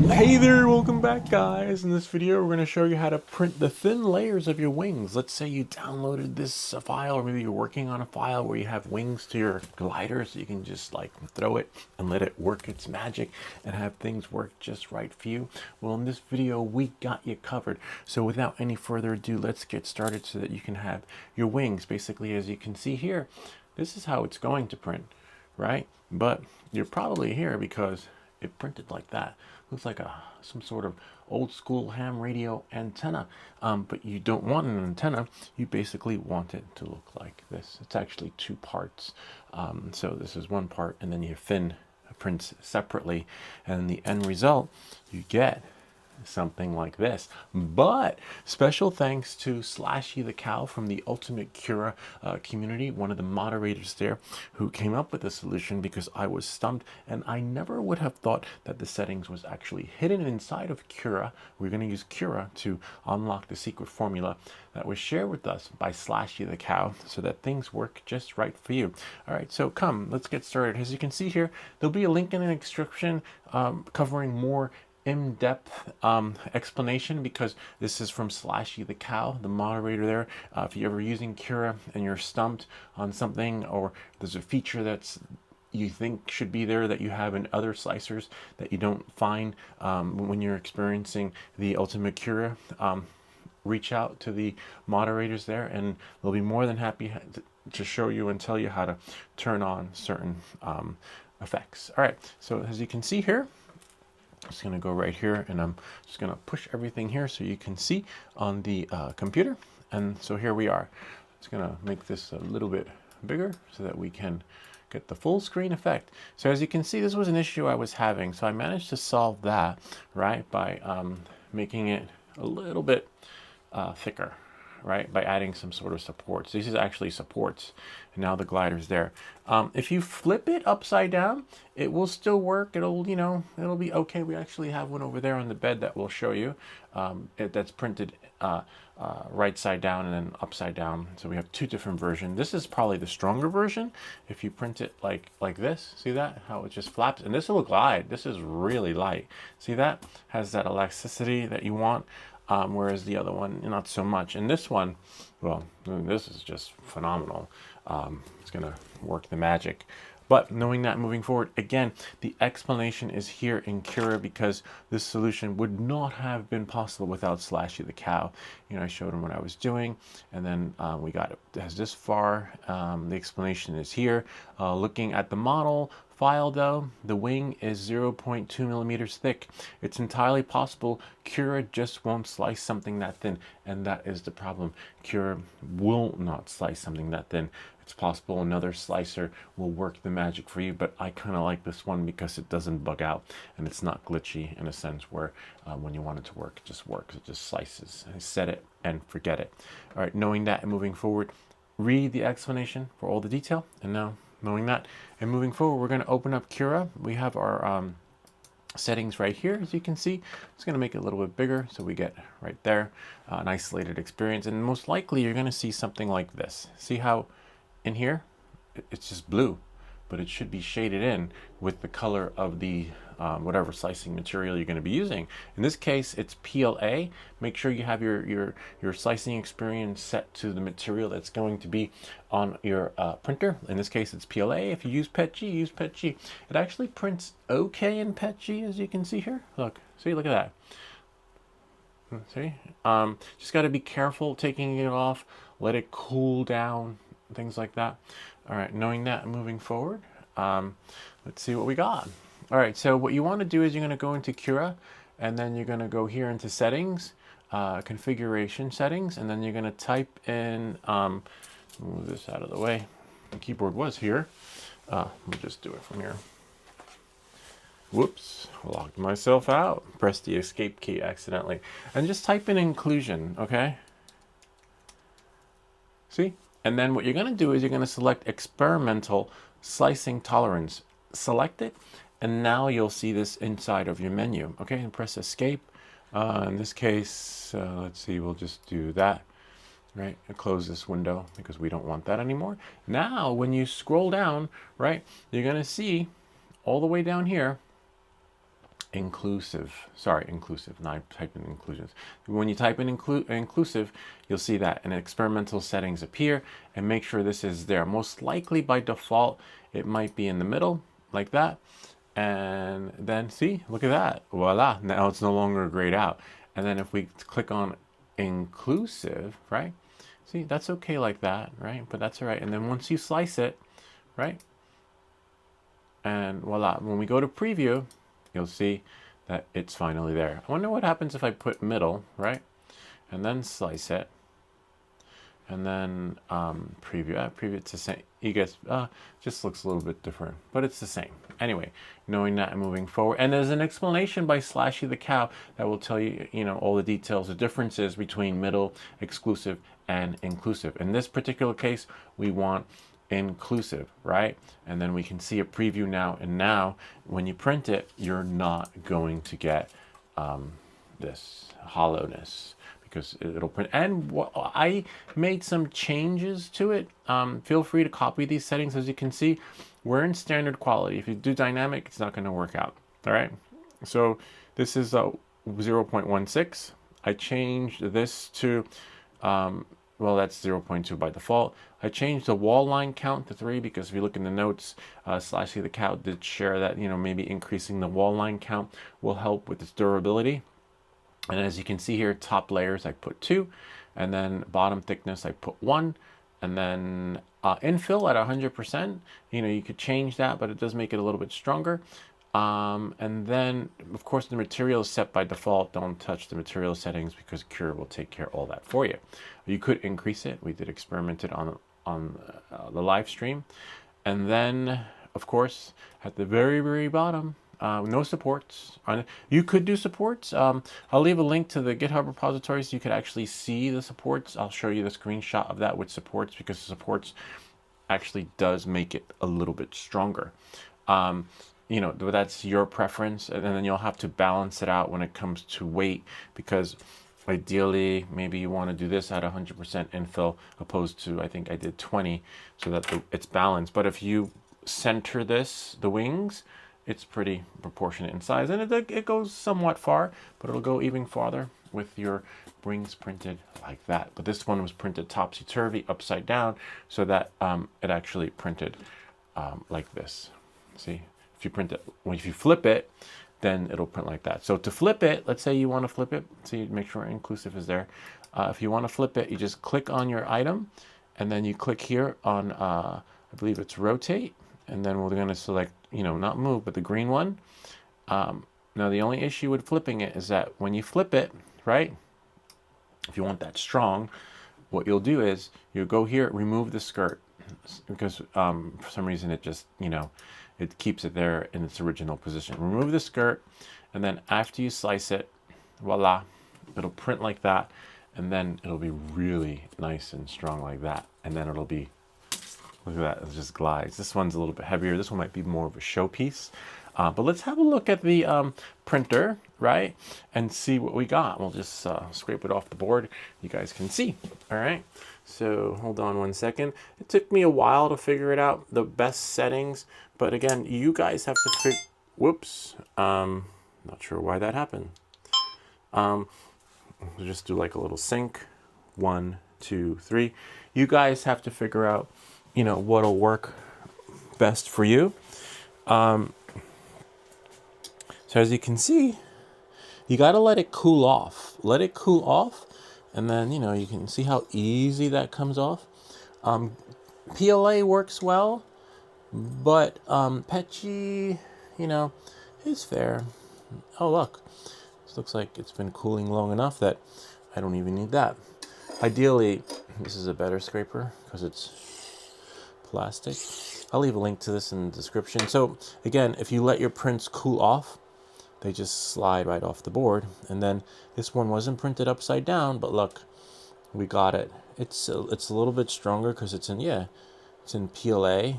Hey there, welcome back guys. In this video we're going to show you how to print the thin layers of your wings. Let's say you downloaded this file, or maybe you're working on a file where you have wings to your glider, so you can just like throw it and let it work its magic and have things work just right for you. Well, in this video we got you covered. So without any further ado, let's get started so that you can have your wings. Basically, as you can see here, this is how it's going to print, right? But you're probably here because it printed like that. Looks like some sort of old school ham radio antenna, but you don't want an antenna. You basically want it to look like this. It's actually two parts. So this is one part, and then your fin prints separately, and the end result you get something like this. But special thanks to Slashee the cow from the Ultimate Cura community, one of the moderators there, who came up with the solution, because I was stumped and I never would have thought that the settings was actually hidden inside of Cura. We're going to use Cura to unlock the secret formula that was shared with us by Slashee the cow, so that things work just right for you. All right, so let's get started. As you can see here, there'll be a link in the description covering more in-depth explanation, because this is from Slashee the cow, the moderator there. If you're ever using Cura and you're stumped on something, or there's a feature that's you think should be there that you have in other slicers that you don't find when you're experiencing the Ultimate Cura, reach out to the moderators there and they'll be more than happy to show you and tell you how to turn on certain effects. All right, so as you can see here, I'm just going to go right here, and I'm just going to push everything here so you can see on the computer. And so here we are. It's going to make this a little bit bigger so that we can get the full screen effect. So as you can see, this was an issue I was having. So I managed to solve that, right, by making it a little bit thicker, right, by adding some sort of supports. This is actually supports, and now the glider's there. If you flip it upside down, it will still work. It'll, it'll be okay. We actually have one over there on the bed that we'll show you. That's printed right side down and then upside down. So we have two different versions. This is probably the stronger version. If you print it like this, see that? How it just flaps? And this will glide. This is really light. See that? Has that elasticity that you want. Whereas the other one, not so much. And this one, well, this is just phenomenal. It's going to work the magic. But knowing that moving forward, again, the explanation is here in Cura, because this solution would not have been possible without Slashee the cow. I showed him what I was doing, and then we got it as this far. The explanation is here. Looking at the model file though, the wing is 0.2 millimeters thick. It's entirely possible Cura just won't slice something that thin, and that is the problem. Cura will not slice something that thin. It's possible another slicer will work the magic for you, but I kind of like this one because it doesn't bug out and it's not glitchy in a sense where when you want it to work, it just works. It just slices. I set it and forget it. All right, knowing that and moving forward, read the explanation for all the detail. And now knowing that and moving forward, we're going to open up Cura. We have our settings right here. As you can see, it's going to make it a little bit bigger so we get right there an isolated experience, and most likely you're going to see something like this. See how in here it's just blue, but it should be shaded in with the color of the whatever slicing material you're going to be using. In this case, it's PLA. Make sure you have your slicing experience set to the material that's going to be on your printer. In this case, it's PLA. If you use PETG, use PETG. It actually prints okay in PETG, as you can see here. Look at that. See? Just got to be careful taking it off. Let it cool down. Things like that. All right, knowing that and moving forward, let's see what we got. All right, so what you want to do is you're going to go into Cura, and then you're going to go here into settings, configuration settings, and then you're going to type in, move this out of the way. The keyboard was here. We'll just do it from here. Whoops, locked myself out. Pressed the escape key accidentally. And just type in inclusion, okay? See? And then what you're going to do is you're going to select experimental slicing tolerance. Select it, and now you'll see this inside of your menu. Okay, and press escape. In this case, let's see, we'll just do that. Right, and close this window because we don't want that anymore. Now, when you scroll down, right, you're going to see all the way down here inclusive. Sorry, inclusive. Now I typed in inclusions. When you type in inclusive, you'll see that and experimental settings appear, and make sure this is there. Most likely by default, it might be in the middle like that. And then see, look at that. Voila, now it's no longer grayed out. And then if we click on inclusive, right? See, that's okay like that, right? But that's all right. And then once you slice it, right? And voila, when we go to preview, you'll see that it's finally there. I wonder what happens if I put middle, right? And then slice it. And then preview. Preview, it's the same. You guys, just looks a little bit different, but it's the same. Anyway, knowing that and moving forward. And there's an explanation by Slashee the cow that will tell you, all the details, the differences between middle, exclusive, and inclusive. In this particular case, we want inclusive, right? And then we can see a preview now. And now, when you print it, you're not going to get this hollowness, because it'll print. And I made some changes to it. Feel free to copy these settings. As you can see, we're in standard quality. If you do dynamic, it's not going to work out. All right. So this is 0.16. I changed this to, well, that's 0.2 by default. I changed the wall line count to 3 because if you look in the notes, Slashee the cow did share that, maybe increasing the wall line count will help with its durability. And as you can see here, top layers I put 2, and then bottom thickness I put 1, and then infill at 100%. You could change that, but it does make it a little bit stronger. And then, of course, the material is set by default. Don't touch the material settings because Cure will take care of all that for you. You could increase it. We did experiment it on the live stream. And then, of course, at the very, very bottom, no supports. You could do supports. I'll leave a link to the GitHub repository so you could actually see the supports. I'll show you the screenshot of that with supports, because the supports actually does make it a little bit stronger. That's your preference, and then you'll have to balance it out when it comes to weight, because ideally maybe you want to do this at 100% infill opposed to, I think I did 20, so that it's balanced. But if you center the wings, it's pretty proportionate in size, and it goes somewhat far, but it'll go even farther with your wings printed like that. But this one was printed topsy-turvy, upside down, so that it actually printed like this. See, if you flip it, then it'll print like that. So to flip it, let's say you want to flip it, see, make sure inclusive is there. If you want to flip it, you just click on your item, and then you click here on, I believe it's rotate, and then we're going to select, not move, but the green one. Now, the only issue with flipping it is that when you flip it, right, if you want that strong, what you'll do is you go here, remove the skirt, because for some reason it just, it keeps it there in its original position. Remove the skirt, and then after you slice it, voila, it'll print like that, and then it'll be really nice and strong like that, and then it'll be, look at that, it just glides. This one's a little bit heavier. This one might be more of a showpiece. But let's have a look at the printer, right, and see what we got. We'll just scrape it off the board. You guys can see. All right. So hold on one second. It took me a while to figure it out, the best settings. But again, you guys have to figure. Whoops. Not sure why that happened. We'll just do like a little sync. 1, 2, 3. You guys have to figure out, what'll work best for you. So as you can see, you got to let it cool off. Let it cool off, and then, you can see how easy that comes off. PLA works well, but Petchy, is fair. Oh, look. This looks like it's been cooling long enough that I don't even need that. Ideally, this is a better scraper because it's plastic. I'll leave a link to this in the description. So again, if you let your prints cool off, they just slide right off the board. And then this one wasn't printed upside down, but look, we got it. It's a little bit stronger because it's in PLA.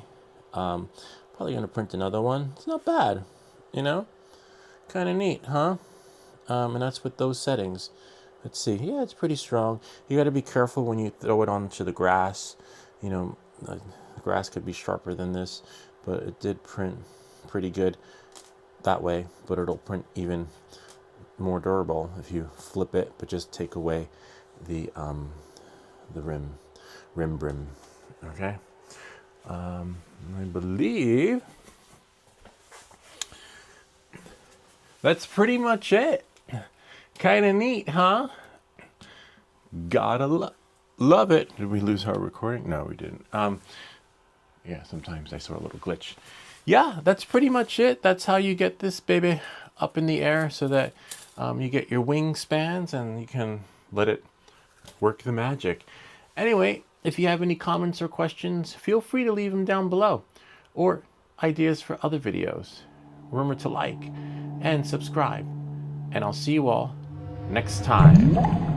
Probably gonna print another one. It's not bad, kind of neat, huh? And that's with those settings. Let's see. Yeah, it's pretty strong. You got to be careful when you throw it onto the grass. The grass could be sharper than this, but it did print pretty good. that way, but it'll print even more durable if you flip it, but just take away the rim brim. Okay. I believe that's pretty much it. Kind of neat, huh? Gotta love it. Did we lose our recording? No, we didn't. Yeah, sometimes I saw a little glitch. Yeah, that's pretty much it. That's how you get this baby up in the air so that you get your wingspans and you can let it work the magic. Anyway, if you have any comments or questions, feel free to leave them down below, or ideas for other videos. Remember to like and subscribe, and I'll see you all next time.